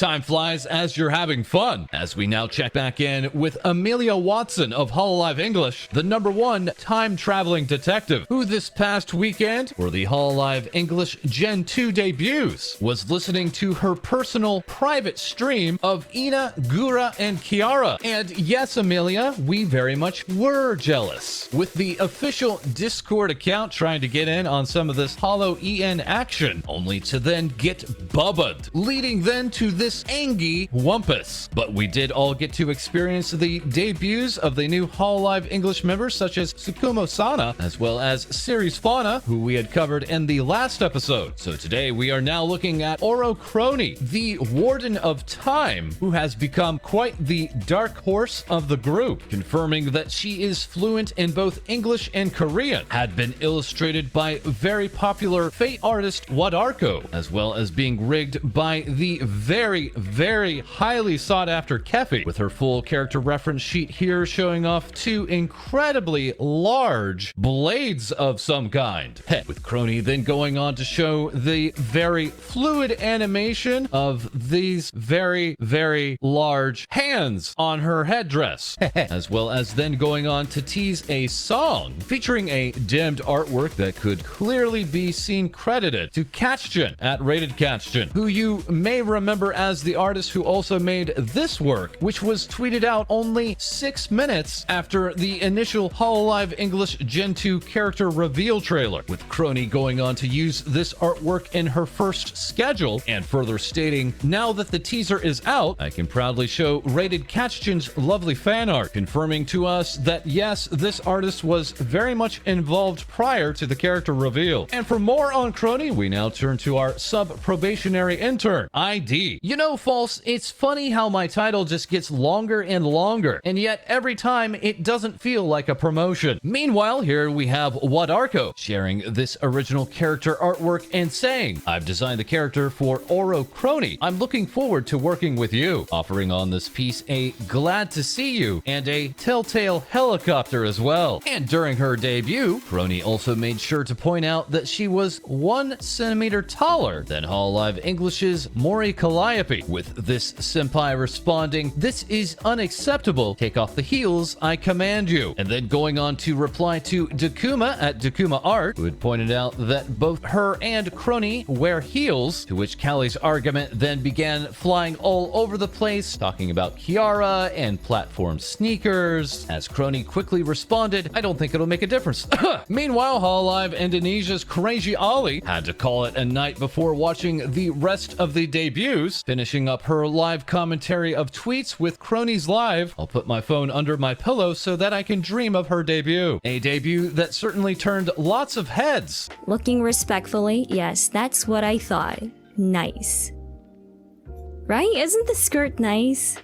Time flies as you're having fun, as we now check back in with Amelia Watson of Hololive English, the #1 time-traveling detective, who this past weekend, for the Hololive English Gen 2 debuts, was listening to her personal private stream of Ina, Gura, and Kiara. And yes, Amelia, we very much were jealous. With the official Discord account trying to get in on some of this HoloEN action, only to then get bubbed, leading then to this Angie Wumpus. But we did all get to experience the debuts of the new Hololive English members such as Tsukumo Sana, as well as Series Fauna, who we had covered in the last episode. So today we are now looking at Ouro Kronii, the Warden of Time, who has become quite the dark horse of the group, confirming that she is fluent in both English and Korean, had been illustrated by very popular Fate artist Wadarko, as well as being rigged by the very highly sought after Kefi, with her full character reference sheet here showing off 2 incredibly large blades of some kind. With Kronii then going on to show the very fluid animation of these very large hands on her headdress, as well as then going on to tease a song featuring a dimmed artwork that could clearly be seen credited to Catchgen at Rated Catchgen, who you may remember as the artist who also made this work, which was tweeted out only 6 minutes after the initial Hololive English Gen 2 character reveal trailer, with Kronii going on to use this artwork in her first schedule, and further stating, "Now that the teaser is out, I can proudly show Rated Catchgen's lovely fan art," confirming to us that yes, this artist was very much involved prior to the character reveal. And for more on Kronii, we now turn to our sub-probationary intern, ID. You know, False, it's funny how my title just gets longer and longer, and yet every time it doesn't feel like a promotion. Meanwhile, here we have Wadarko sharing this original character artwork and saying, "I've designed the character for Ouro Kronii. I'm looking forward to working with you," offering on this piece a "glad to see you" and a telltale helicopter as well. And during her debut, Kronii also made sure to point out that she was 1 centimeter taller than Hololive English's Mori Calliope, with this senpai responding, "This is unacceptable. Take off the heels, I command you." And then going on to reply to Dakuma at Dakuma Art, who had pointed out that both her and Kronii wear heels, to which Callie's argument then began flying all over the place, talking about Kiara and platform sneakers, as Kronii quickly responded, "I don't think it'll make a difference." Meanwhile, Hololive Indonesia's Crazy Ali had to call it a night before watching the rest of the debuts, finishing up her live commentary of tweets with Kronii's live, "I'll put my phone under my pillow so that I can dream of her debut." A debut that certainly turned lots of heads. Looking respectfully, yes, that's what I thought. Nice. Right? Isn't the skirt nice?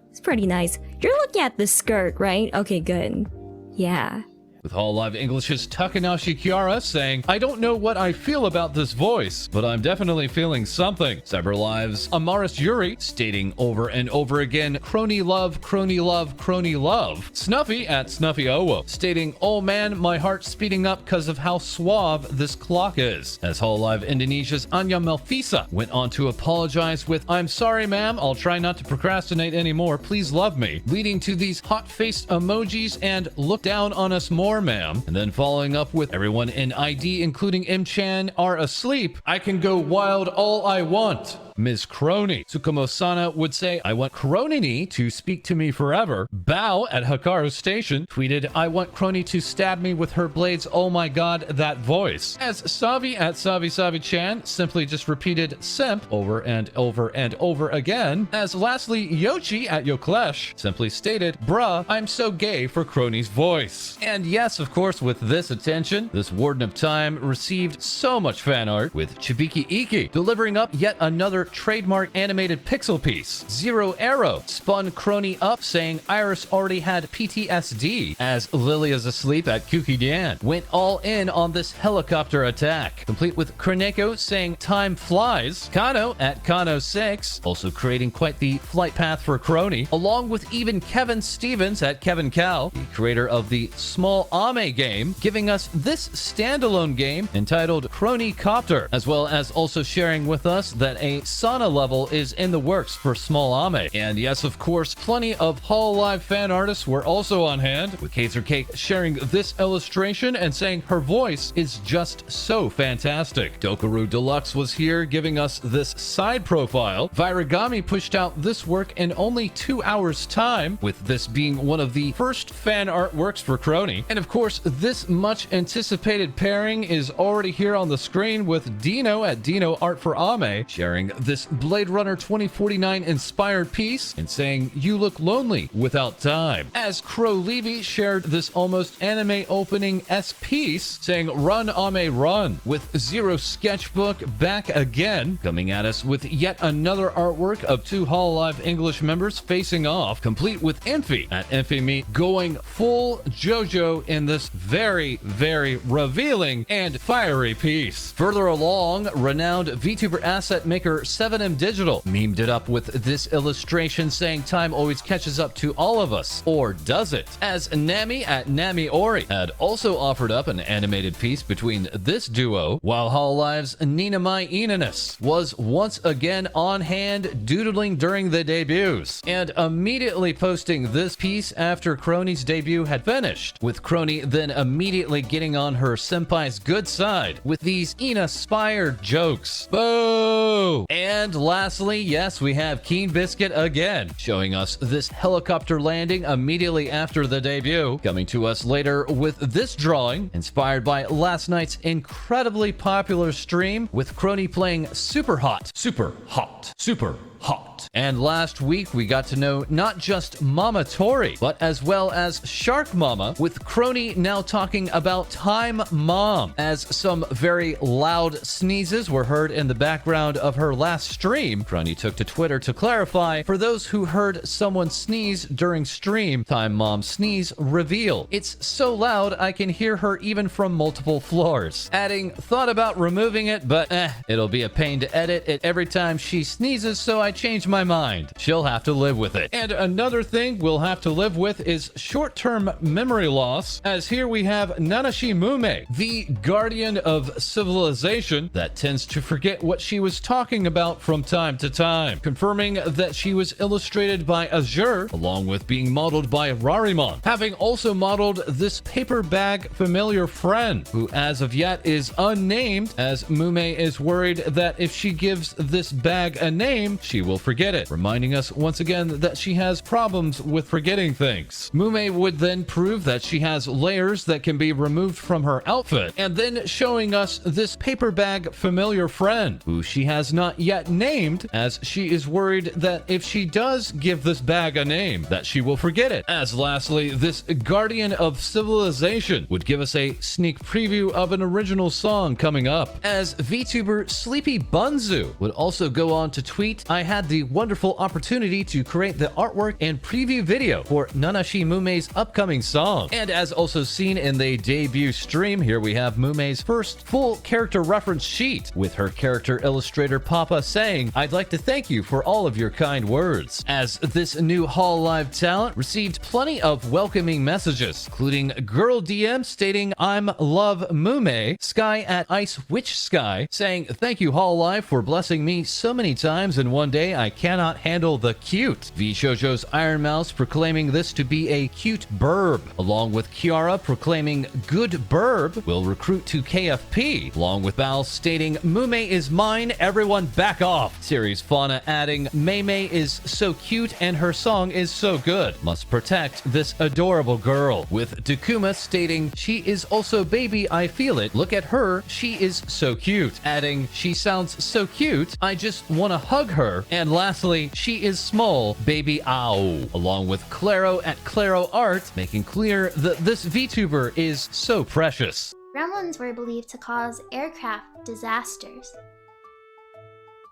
It's pretty nice. You're looking at the skirt, right? Okay, good. Yeah. With Hololive English's Takanashi Kiara saying, "I don't know what I feel about this voice, but I'm definitely feeling something." CyberLive's Amaris Yuri stating over and over again, "Kronii love, Kronii love, Kronii love." Snuffy at Snuffy Owo stating, "Oh man, my heart's speeding up because of how suave this clock is." As Hololive Indonesia's Anya Melfisa went on to apologize with, "I'm sorry ma'am, I'll try not to procrastinate anymore, please love me," leading to these hot-faced emojis and "look down on us more, ma'am," and then following up with, "Everyone in ID, including M-chan, are asleep. I can go wild all I want." Ms. Kronii. Tsukumo Sana would say, "I want Kronii to speak to me forever." Bao at Hikaru Station tweeted, "I want Kronii to stab me with her blades. Oh my god, that voice." As Savi at Savi-Chan simply just repeated "simp" over and over and over again. As lastly, Yoshi at Yoklesh simply stated, "Bruh, I'm so gay for Kronii's voice." And yes, of course, with this attention, this Warden of Time received so much fan art, with Chibiki Iki delivering up yet another trademark animated pixel piece. Zero Arrow spun Kronii up saying Iris already had PTSD, as Lilia's asleep at Kukidan went all in on this helicopter attack, complete with Kroneko saying "time flies." Kano at Kano6 also creating quite the flight path for Kronii, along with even Kevin Stevens at Kevin Cow, the creator of the Small Ame game, giving us this standalone game entitled Kronii Copter, as well as also sharing with us that a sauna level is in the works for small Ame. And yes, of course, plenty of Hololive fan artists were also on hand, with Kaiser Cake sharing this illustration and saying her voice is just so fantastic. Dokuru Deluxe was here giving us this side profile. Viragami pushed out this work in only 2 hours time, with this being one of the first fan artworks for Kronii. And of course, this much anticipated pairing is already here on the screen, with Dino at Dino Art for Ame sharing this Blade Runner 2049 inspired piece and saying, "You look lonely without time." As Crow Levy shared this almost anime opening-esque piece saying, "Run Ame run," with Zero Sketchbook back again, coming at us with yet another artwork of 2 Hololive English members facing off, complete with Infi at Infimi going full JoJo in this very, very revealing and fiery piece. Further along, renowned VTuber asset maker 7M Digital memed it up with this illustration saying, "Time always catches up to all of us, or does it?" As Nami at Nami Ori had also offered up an animated piece between this duo, while Hololive's Ninamai Inanis was once again on hand doodling during the debuts, and immediately posting this piece after Kronii's debut had finished, with Kronii then immediately getting on her senpai's good side with these Ina-spired jokes. Boo! And lastly, yes, we have Keen Biscuit again, showing us this helicopter landing immediately after the debut, coming to us later with this drawing, inspired by last night's incredibly popular stream, with Kronii playing Super Hot, Super Hot, Super Hot. And last week, we got to know not just Mama Tori, but as well as Shark Mama, with Kronii now talking about Time Mom, as some very loud sneezes were heard in the background of her last stream. Kronii took to Twitter to clarify, for those who heard someone sneeze during stream, Time Mom's sneeze reveal. "It's so loud I can hear her even from multiple floors." Adding, "Thought about removing it, but it'll be a pain to edit it every time she sneezes, so I changed my mind. She'll have to live with it." And another thing we'll have to live with is short-term memory loss, as here we have Nanashi Mumei, the guardian of civilization that tends to forget what she was talking about from time to time, confirming that she was illustrated by Azure, along with being modeled by Rarimon, having also modeled this paper bag familiar friend, who as of yet is unnamed, as Mumei is worried that if she gives this bag a name, she will forget it, reminding us once again that she has problems with forgetting things. Mumei would then prove that she has layers that can be removed from her outfit, and then showing us this paper bag familiar friend, who she has not yet named, as she is worried that if she does give this bag a name, that she will forget it. As lastly, this guardian of civilization would give us a sneak preview of an original song coming up, as VTuber Sleepy Bunzu would also go on to tweet, "I had the wonderful opportunity to create the artwork and preview video for Nanashi Mumei's upcoming song." And as also seen in the debut stream, here we have Mumei's first full character reference sheet, with her character illustrator Papa saying, "I'd like to thank you for all of your kind words." As this new Hololive talent received plenty of welcoming messages, including Girl DM stating, "I'm love Mumei," Sky at Ice Witch Sky saying, "Thank you Hololive for blessing me so many times in one day, I cannot handle the cute." V Shoujo's Iron Mouse proclaiming this to be a cute burb, along with Kiara proclaiming good burb will recruit to KFP, along with Bal stating, "Mumei is mine, everyone back off." Series Fauna adding, "Meimei is so cute and her song is so good. Must protect this adorable girl." With Dakuma stating, "She is also baby, I feel it. Look at her, she is so cute." Adding, "She sounds so cute, I just want to hug her." And lastly, "She is small, baby ow," along with Claro at Claro Art, making clear that this VTuber is so precious. Gremlins were believed to cause aircraft disasters.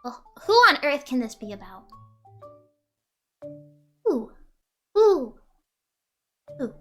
Well, who on earth can this be about? Ooh. Ooh. Ooh.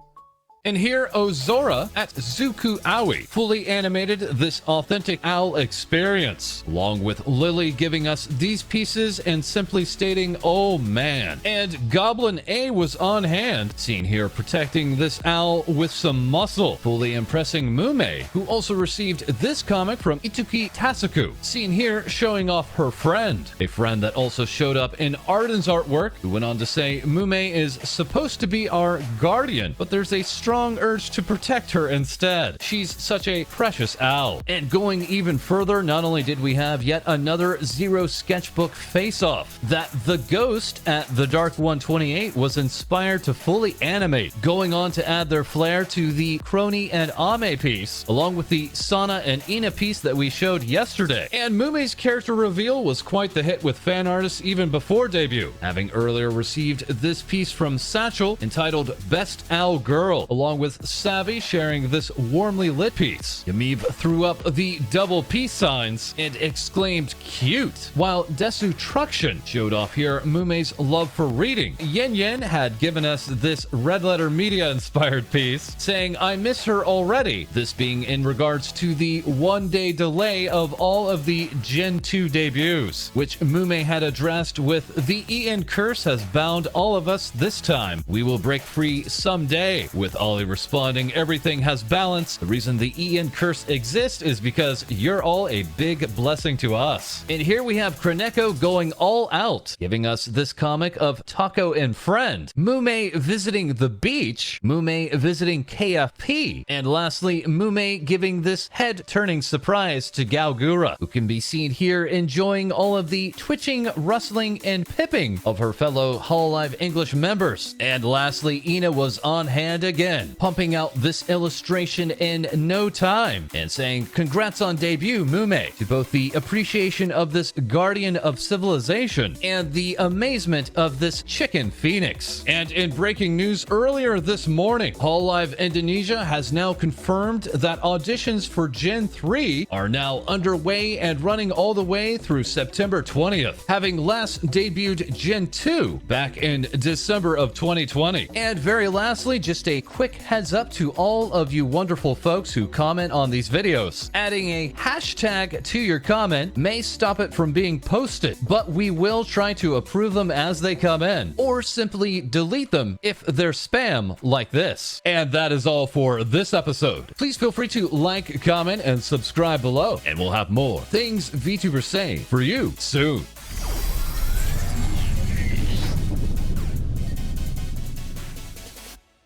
And here Ozora at Zuku Aoi fully animated this authentic owl experience, along with Lily giving us these pieces and simply stating, "Oh man." And Goblin A was on hand, seen here protecting this owl with some muscle, fully impressing Mumei, who also received this comic from Ituki Tasuku, seen here showing off her friend, a friend that also showed up in Arden's artwork, who went on to say Mumei is supposed to be our guardian, but there's a strong urge to protect her instead. She's such a precious owl. And going even further, not only did we have yet another Zero sketchbook face-off, that the ghost at the Dark 128 was inspired to fully animate, going on to add their flair to the Kronii and Ame piece, along with the Sana and Ina piece that we showed yesterday. And Mumei's character reveal was quite the hit with fan artists even before debut, having earlier received this piece from Satchel entitled Best Owl Girl, along with Savvy sharing this warmly lit piece. Yamiv threw up the double peace signs and exclaimed cute, while Destruction showed off here Mumei's love for reading. Yen Yen had given us this Red Letter Media inspired piece saying I miss her already, this being in regards to the one-day delay of all of the Gen 2 debuts, which Mumei had addressed with the Ian curse has bound all of us this time. We will break free someday, with Ollie responding everything has balance. The reason the Ian curse exists is because you're all a big blessing to us. And here we have Kroneko going all out, giving us this comic of Taco and Friend, Mumei visiting the beach, Mumei visiting KFP, and lastly Mumei giving this head-turning surprise to Gaogura, who can be seen here enjoying all of the twitching, rustling, and pipping of her fellow Hololive English members. And lastly, Ina was on hand again, pumping out this illustration in no time and saying congrats on debut Mumei, to both the appreciation of this guardian of civilization and the amazement of this chicken phoenix. And in breaking news earlier this morning, Hololive Indonesia has now confirmed that auditions for Gen 3 are now underway and running all the way through September 20th, having last debuted Gen 2 back in December of 2020. And very lastly, just a quick heads up to all of you wonderful folks who comment on these videos. Adding a hashtag to your comment may stop it from being posted, but we will try to approve them as they come in, or simply delete them if they're spam like this. And that is all for this episode. Please feel free to like, comment, and subscribe below, and we'll have more Things Vtubers Say for you soon.